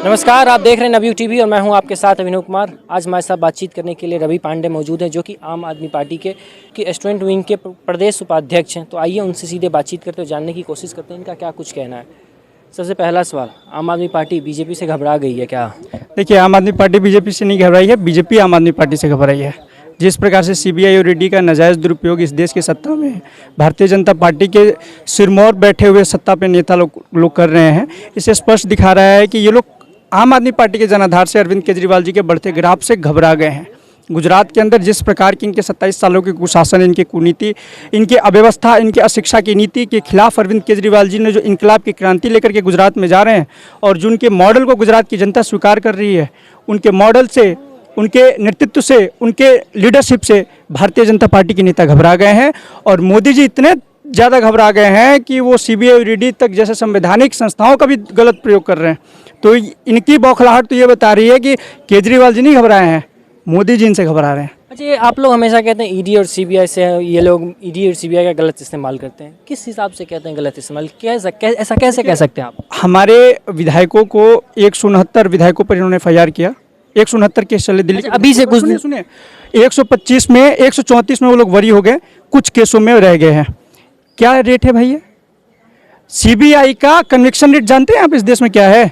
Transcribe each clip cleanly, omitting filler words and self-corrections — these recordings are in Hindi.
नमस्कार, आप देख रहे हैं नवयुग टीवी और मैं हूं आपके साथ अभिनव कुमार। आज हमारे साथ बातचीत करने के लिए रवि पांडे मौजूद हैं, जो कि आम आदमी पार्टी के स्टूडेंट विंग के प्रदेश उपाध्यक्ष हैं। तो आइए उनसे सीधे बातचीत करते हुए जानने की कोशिश करते हैं इनका क्या कुछ कहना है। सबसे पहला सवाल, आम आदमी पार्टी बीजेपी से घबरा गई है क्या? देखिए, आम आदमी पार्टी बीजेपी से नहीं घबराई है, बीजेपी आम आदमी पार्टी से घबराई है। जिस प्रकार से सीबीआई और ईडी का नाजायज़ दुरुपयोग इस देश की सत्ता में भारतीय जनता पार्टी के सिरमौर बैठे हुए सत्ता पे नेता लोग कर रहे हैं, इसे स्पष्ट दिखा रहा है कि ये लोग आम आदमी पार्टी के जनाधार से अरविंद केजरीवाल जी के बढ़ते ग्राफ से घबरा गए हैं। गुजरात के अंदर जिस प्रकार की इनके 27 सालों के कुशासन, इनकी कुनीति, इनकी अव्यवस्था, इनकी अशिक्षा की नीति के खिलाफ अरविंद केजरीवाल जी ने जो इनकलाब की क्रांति लेकर के गुजरात में जा रहे हैं और जो उनके मॉडल को गुजरात की जनता स्वीकार कर रही है, उनके मॉडल से, उनके नेतृत्व से, उनके लीडरशिप से भारतीय जनता पार्टी के नेता घबरा गए हैं। और मोदी जी इतने ज़्यादा घबरा गए हैं कि वो सीबीआई और ईडी तक जैसे संवैधानिक संस्थाओं का भी गलत प्रयोग कर रहे हैं। तो इनकी बौखलाहट तो ये बता रही है कि केजरीवाल जी नहीं घबराए हैं, मोदी जी इनसे घबरा रहे हैं। अच्छा, आप लोग हमेशा कहते हैं ईडी और सीबीआई से ये लोग ईडी और सीबीआई का गलत इस्तेमाल करते हैं। किस हिसाब से कहते हैं गलत इस्तेमाल? ऐसा कैसे कह सकते हैं आप? हमारे विधायकों को 169 विधायकों पर इन्होंने FIR किया। 169 केस चले दिल्ली। अभी से कुछ सुनिए, 125 में 134 में वो लोग वरी हो गए, कुछ केसों में रह गए हैं। क्या रेट है भाई? ये सीबीआई का कन्विक्शन रेट जानते हैं आप इस देश में क्या है?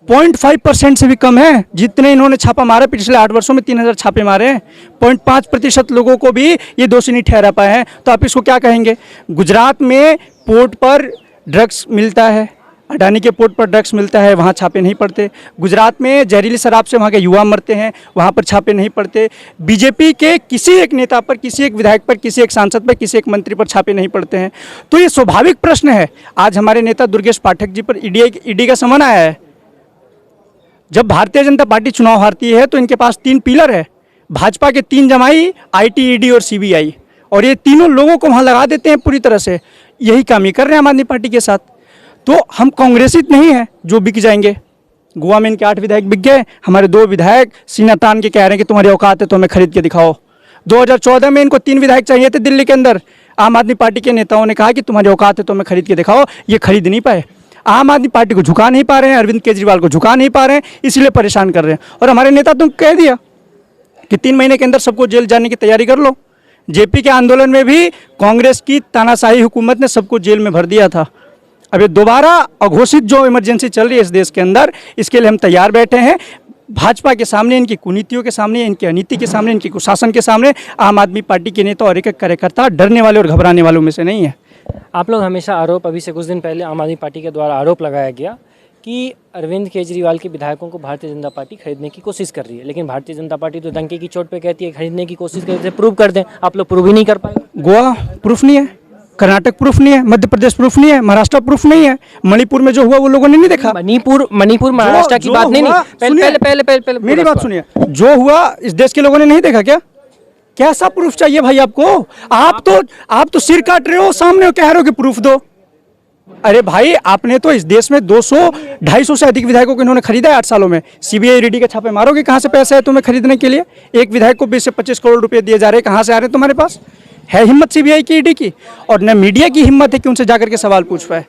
0.5% से भी कम है। जितने इन्होंने छापा मारा पिछले 8 वर्षों में 3000 छापे मारे हैं, 0.5% लोगों को भी ये दोषी नहीं ठहरा पाए हैं। तो आप इसको क्या कहेंगे? गुजरात में पोर्ट पर ड्रग्स मिलता है, अडानी के पोर्ट पर ड्रग्स मिलता है, वहाँ छापे नहीं पड़ते। गुजरात में जहरीली शराब से वहाँ के युवा मरते हैं, वहाँ पर छापे नहीं पड़ते। बीजेपी के किसी एक नेता पर, किसी एक विधायक पर, किसी एक सांसद पर, किसी एक मंत्री पर छापे नहीं पड़ते हैं। तो ये स्वाभाविक प्रश्न है। आज हमारे नेता दुर्गेश पाठक जी पर ईडी का समन आया है। जब भारतीय जनता पार्टी चुनाव हारती है तो इनके पास 3 पिलर है, भाजपा के 3 जमाई, IT, ईडी और सीबीआई, और ये तीनों लोगों को वहाँ लगा देते हैं पूरी तरह से। यही काम ये कर रहे हैं आम आदमी पार्टी के साथ। तो हम कांग्रेसित नहीं हैं जो बिक जाएंगे। गोवा में इनके 8 विधायक बिक गए, हमारे 2 विधायक सीना तान के कह रहे हैं कि तुम्हारी औकात है तो हमें खरीद के दिखाओ। 2014 में इनको 3 विधायक चाहिए थे दिल्ली के अंदर, आम आदमी पार्टी के नेताओं ने कहा कि तुम्हारी औकात है तो हमें खरीद के दिखाओ। ये खरीद नहीं पाए, आम आदमी पार्टी को झुका नहीं पा रहे हैं, अरविंद केजरीवाल को झुका नहीं पा रहे हैं, इसलिए परेशान कर रहे हैं। और हमारे नेता तो कह दिया कि 3 महीने के अंदर सबको जेल जाने की तैयारी कर लो। जेपी के आंदोलन में भी कांग्रेस की तानाशाही हुकूमत ने सबको जेल में भर दिया था। अब ये दोबारा अघोषित जो इमरजेंसी चल रही है इस देश के अंदर, इसके लिए हम तैयार बैठे हैं। भाजपा के सामने, इनकी कुनीतियों के सामने, इनकी अनीति के सामने, इनकी कुशासन के सामने आम आदमी पार्टी के नेता और एक कार्यकर्ता डरने वाले और घबराने वालों में से नहीं है। आप लोग हमेशा आरोप, अभी से कुछ दिन पहले आम आदमी पार्टी के द्वारा आरोप लगाया गया कि अरविंद केजरीवाल के विधायकों को भारतीय जनता पार्टी खरीदने की कोशिश कर रही है, लेकिन भारतीय जनता पार्टी तो डंके की चोट पे कहती है खरीदने की कोशिश करते, प्रूव कर दें। आप लोग प्रूव ही नहीं कर पाए। गोवा प्रूफ नहीं है, कर्नाटक प्रूफ नहीं है, मध्य प्रदेश प्रूफ नहीं है, महाराष्ट्र प्रूफ नहीं है। मणिपुर में जो हुआ वो लोगों ने नहीं देखा। मणिपुर महाराष्ट्र की बात नहीं, पहले मेरी बात सुनिए। जो हुआ इस देश के लोगों ने नहीं देखा क्या? कैसा प्रूफ चाहिए भाई आपको? आप तो सिर काट रहे हो, सामने कह रहे हो कि प्रूफ दो। अरे भाई, आपने तो इस देश में 200-250 से अधिक विधायकों को इन्होंने खरीदा है 8 सालों में। सीबीआई ईडी के छापे मारोगे, कहाँ से पैसा है तुम्हें खरीदने के लिए? एक विधायक को 20 से 25 करोड़ रुपए दिए जा रहे हैं, कहाँ से आ रहे हैं तुम्हारे पास? है हिम्मत सीबीआई की, ईडी की? और न मीडिया की हिम्मत है कि उनसे जाकर के सवाल पूछ पाए।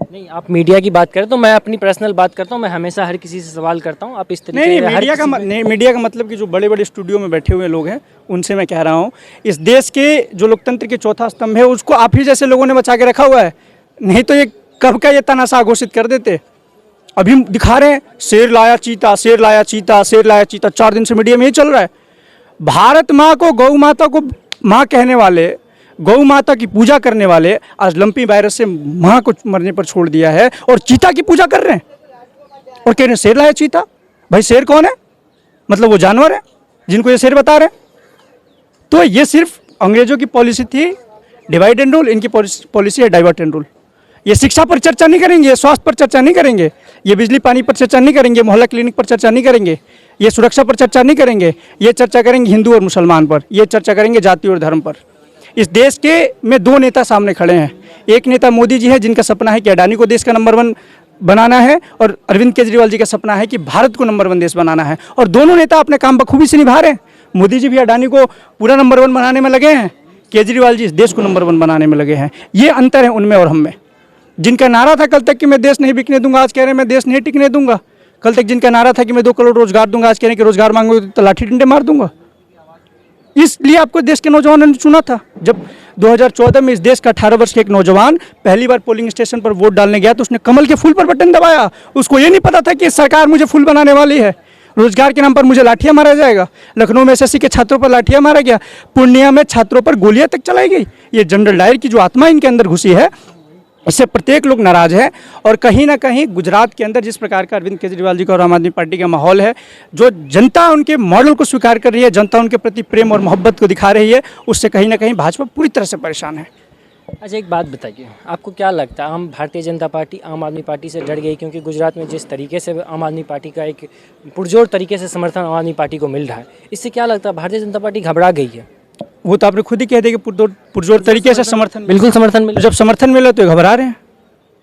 नहीं, आप मीडिया की बात करें तो मैं अपनी पर्सनल बात करता हूँ। मैं हमेशा हर किसी से सवाल करता हूँ। आप इस तरीके नहीं, मीडिया का मतलब कि जो बड़े बड़े स्टूडियो में बैठे हुए लोग हैं उनसे मैं कह रहा हूँ, इस देश के जो लोकतंत्र के चौथा स्तंभ है उसको आप ही जैसे लोगों ने बचा के रखा हुआ है। नहीं तो ये कब का ये तानाशाह घोषित कर देते। अभी हम दिखा रहे हैं शेर लाया चीता, शेर लाया चीता, शेर लाया चीता, 4 दिन से मीडिया में ही चल रहा है। भारत माँ को, गौ माता को माँ कहने वाले, गौ माता की पूजा करने वाले आज लंपी वायरस से माँ को मरने पर छोड़ दिया है और चीता की पूजा कर रहे हैं और कह रहे हैं शेर लाया चीता। भाई शेर कौन है? मतलब वो जानवर है जिनको ये शेर बता रहे हैं। तो ये सिर्फ अंग्रेजों की पॉलिसी थी, डिवाइड एंड रूल। इनकी पॉलिसी है डाइवर्ट एंड रूल। ये शिक्षा पर चर्चा नहीं करेंगे, स्वास्थ्य पर चर्चा नहीं करेंगे, ये बिजली पानी पर चर्चा नहीं करेंगे, मोहल्ला क्लिनिक पर चर्चा नहीं करेंगे, ये सुरक्षा पर चर्चा नहीं करेंगे, ये चर्चा करेंगे हिंदू और मुसलमान पर, ये चर्चा करेंगे जाति और धर्म पर। इस देश के में 2 नेता सामने खड़े हैं। एक नेता मोदी जी है जिनका सपना है कि अडानी को देश का नंबर 1 बनाना है, और अरविंद केजरीवाल जी का सपना है कि भारत को नंबर 1 देश बनाना है। और दोनों नेता अपने काम बखूबी से निभा रहे हैं। मोदी जी भी अडानी को पूरा नंबर 1 बनाने में लगे हैं, केजरीवाल जी इस देश को नंबर 1 बनाने में लगे हैं। ये अंतर है उनमें और हम में। जिनका नारा था कल तक कि मैं देश नहीं बिकने दूंगा, आज कह रहे हैं मैं देश नहीं टिकने दूंगा। कल तक जिनका नारा था कि मैं 2 करोड़ रोजगार दूंगा, आज कह रहे हैं कि रोजगार मांगोगे तो लाठी डंडे मार दूंगा। इसलिए आपको देश के नौजवानों ने चुना था। जब 2014 में इस देश का 18 वर्ष का एक नौजवान पहली बार पोलिंग स्टेशन पर वोट डालने गया तो उसने कमल के फूल पर बटन दबाया। उसको ये नहीं पता था कि सरकार मुझे फूल बनाने वाली है, रोजगार के नाम पर मुझे लाठियां मारा जाएगा। लखनऊ में एसएससी के छात्रों पर लाठियां मारा गया, पूर्णिया में छात्रों पर गोलियां तक चलाई गई। ये जनरल डायर की जो आत्मा इनके अंदर घुसी है, इससे प्रत्येक लोग नाराज है। और कहीं ना कहीं गुजरात के अंदर जिस प्रकार का अरविंद केजरीवाल जी का और आम आदमी पार्टी का माहौल है, जो जनता उनके मॉडल को स्वीकार कर रही है, जनता उनके प्रति प्रेम और मोहब्बत को दिखा रही है, उससे कहीं ना कहीं भाजपा पूरी तरह से परेशान है। अच्छा, एक बात बताइए, आपको क्या लगता है, हम भारतीय जनता पार्टी आम आदमी पार्टी से डर गई क्योंकि गुजरात में जिस तरीके से आम आदमी पार्टी का एक पुरजोर तरीके से समर्थन आम आदमी पार्टी को मिल रहा है, इससे क्या लगता है भारतीय जनता पार्टी घबरा गई है? वो तो आपने खुद ही कह दिया कि पुरजोर तरीके से समर्थन, बिल्कुल समर्थन मिला। जब समर्थन मिला तो ये घबरा रहे हैं।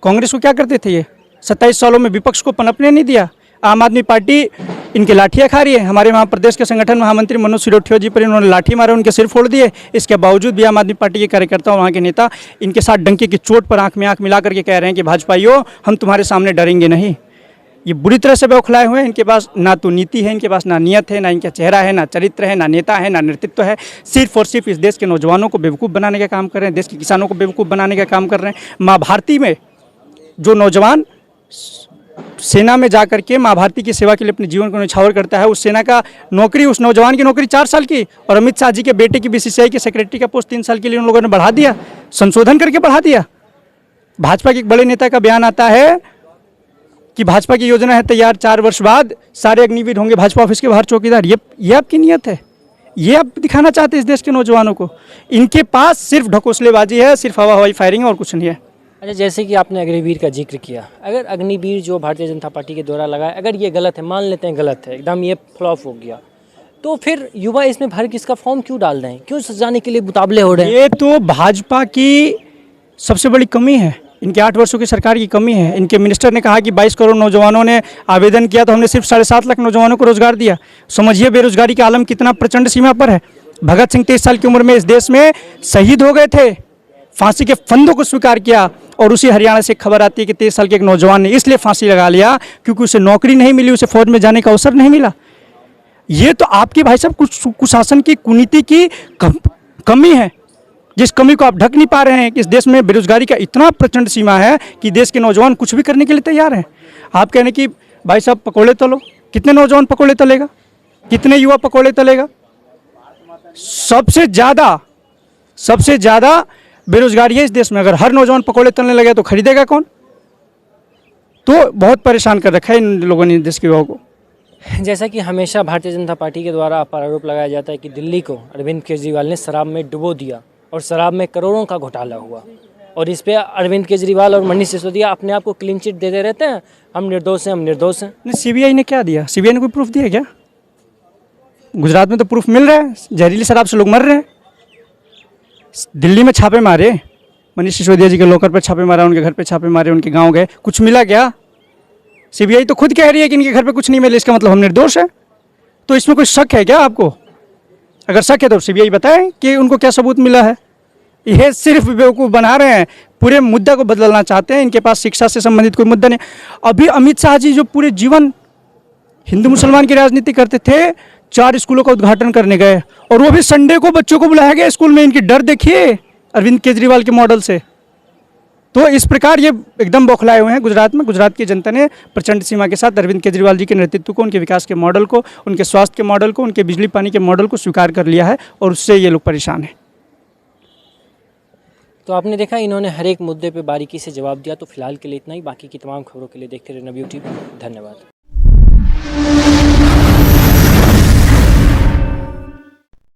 कांग्रेस को क्या करते थे ये 27 सालों में? विपक्ष को पनपने नहीं दिया। आम आदमी पार्टी इनकी लाठियां खा रही है। हमारे वहाँ प्रदेश के संगठन महामंत्री मनोज सिसोदिया जी पर इन्होंने लाठी मारे, उनके सिर फोड़ दिए। इसके बावजूद भी आम आदमी पार्टी के कार्यकर्ता और वहाँ के नेता इनके साथ डंके की चोट पर आंख में आंख मिला करके कह रहे हैं कि भाजपाइयों, हम तुम्हारे सामने डरेंगे नहीं। ये बुरी तरह से बौखलाए हुए हैं। इनके पास ना तो नीति है, इनके पास ना नियत है, ना इनका चेहरा है, ना चरित्र है, ना नेता है, ना नेतृत्व है। सिर्फ और सिर्फ इस देश के नौजवानों को बेवकूफ़ बनाने का काम कर रहे हैं, देश के किसानों को बेवकूफ़ बनाने का काम कर रहे हैं। माँ भारती में जो नौजवान सेना में जाकर के माँ भारती की सेवा के लिए अपने जीवन को न्यौछावर करता है, उस सेना का नौकरी, उस नौजवान की नौकरी 4 साल की, और अमित शाह जी के बेटे की बीसीसीआई के सेक्रेटरी का पोस्ट 3 साल के लिए उन लोगों ने बढ़ा दिया, संशोधन करके बढ़ा दिया। भाजपा के एक बड़े नेता का बयान आता है कि भाजपा की योजना है तैयार, 4 वर्ष बाद सारे अग्निवीर होंगे भाजपा ऑफिस के बाहर चौकीदार। ये आपकी नीयत है? ये आप दिखाना चाहते हैं इस देश के नौजवानों को? इनके पास सिर्फ ढकोसलेबाजी है, सिर्फ हवाई फायरिंग है और कुछ नहीं है। अच्छा, जैसे कि आपने अग्निवीर का जिक्र किया, अगर अग्निवीर जो भारतीय जनता पार्टी के द्वारा लगाया, अगर ये गलत है, मान लेते हैं गलत है, एकदम ये फ्लॉप हो गया, तो फिर युवा इसमें भर किसका फॉर्म क्यों डाल रहे हैं, क्यों सजाने के लिए मुताबले हो रहे हैं? ये तो भाजपा की सबसे बड़ी कमी है, इनके 8 वर्षों की सरकार की कमी है। इनके मिनिस्टर ने कहा कि 22 करोड़ नौजवानों ने आवेदन किया तो हमने सिर्फ 7.5 लाख नौजवानों को रोजगार दिया। समझिए बेरोजगारी का आलम कितना प्रचंड सीमा पर है। भगत सिंह 23 साल की उम्र में इस देश में शहीद हो गए थे, फांसी के फंदों को स्वीकार किया। और उसी हरियाणा से खबर आती है कि 23 साल के एक नौजवान ने इसलिए फांसी लगा लिया क्योंकि उसे नौकरी नहीं मिली, उसे फौज में जाने का अवसर नहीं मिला। ये तो आपकी भाई साहब कुशासन की, कुनीति की कमी है, जिस कमी को आप ढक नहीं पा रहे हैं कि इस देश में बेरोजगारी का इतना प्रचंड सीमा है कि देश के नौजवान कुछ भी करने के लिए तैयार हैं। आप कहने कि भाई साहब पकौड़े तलो, कितने नौजवान पकौड़े तलेगा, कितने युवा पकौड़े तलेगा? सबसे ज़्यादा बेरोजगारी है इस देश में। अगर हर नौजवान पकौड़े तलने लगे तो खरीदेगा कौन? तो बहुत परेशान कर रखा है इन लोगों ने देश के युवाओं को। जैसा कि हमेशा भारतीय जनता पार्टी के द्वारा आरोप लगाया जाता है कि दिल्ली को अरविंद केजरीवाल ने शराब में डुबो दिया और शराब में करोड़ों का घोटाला हुआ, और इस पे अरविंद केजरीवाल और मनीष सिसोदिया अपने आप को क्लीन चिट देते रहते हैं, हम निर्दोष हैं, हम निर्दोष हैं। नहीं, सीबीआई ने क्या दिया? सीबीआई ने कोई प्रूफ दिया क्या? गुजरात में तो प्रूफ मिल रहा है, जहरीली शराब से लोग मर रहे हैं। दिल्ली में छापे मारे, मनीष सिसोदिया जी के लॉकर पर छापे मारा, उनके घर पे छापे मारे, उनके गांव गए, कुछ मिला क्या? सीबीआई तो खुद कह रही है कि इनके घर पे कुछ नहीं मिला, इसका मतलब हम निर्दोष है। तो इसमें कोई शक है क्या आपको? अगर शक है तो सीबीआई बताए कि उनको क्या सबूत मिला है। ये सिर्फ बेवकूफ़ बना रहे हैं, पूरे मुद्दा को बदलना चाहते हैं। इनके पास शिक्षा से संबंधित कोई मुद्दा नहीं। अभी अमित शाह जी जो पूरे जीवन हिंदू मुसलमान की राजनीति करते थे, 4 स्कूलों का उद्घाटन करने गए, और वो भी संडे को बच्चों को बुलाया गया स्कूल में। इनकी डर देखिए अरविंद केजरीवाल के मॉडल से। तो इस प्रकार ये एकदम बौखलाए हुए हैं गुजरात में। गुजरात की जनता ने प्रचंड सीमा के साथ अरविंद केजरीवाल जी के नेतृत्व को, उनके विकास के मॉडल को, उनके स्वास्थ्य के मॉडल को, उनके बिजली पानी के मॉडल को स्वीकार कर लिया है, और उससे ये लोग परेशान हैं। तो आपने देखा, इन्होंने हर एक मुद्दे पे बारीकी से जवाब दिया। तो फिलहाल के लिए इतना ही। बाकी की तमाम खबरों के लिए देखते रहे नवयुग टीवी। धन्यवाद।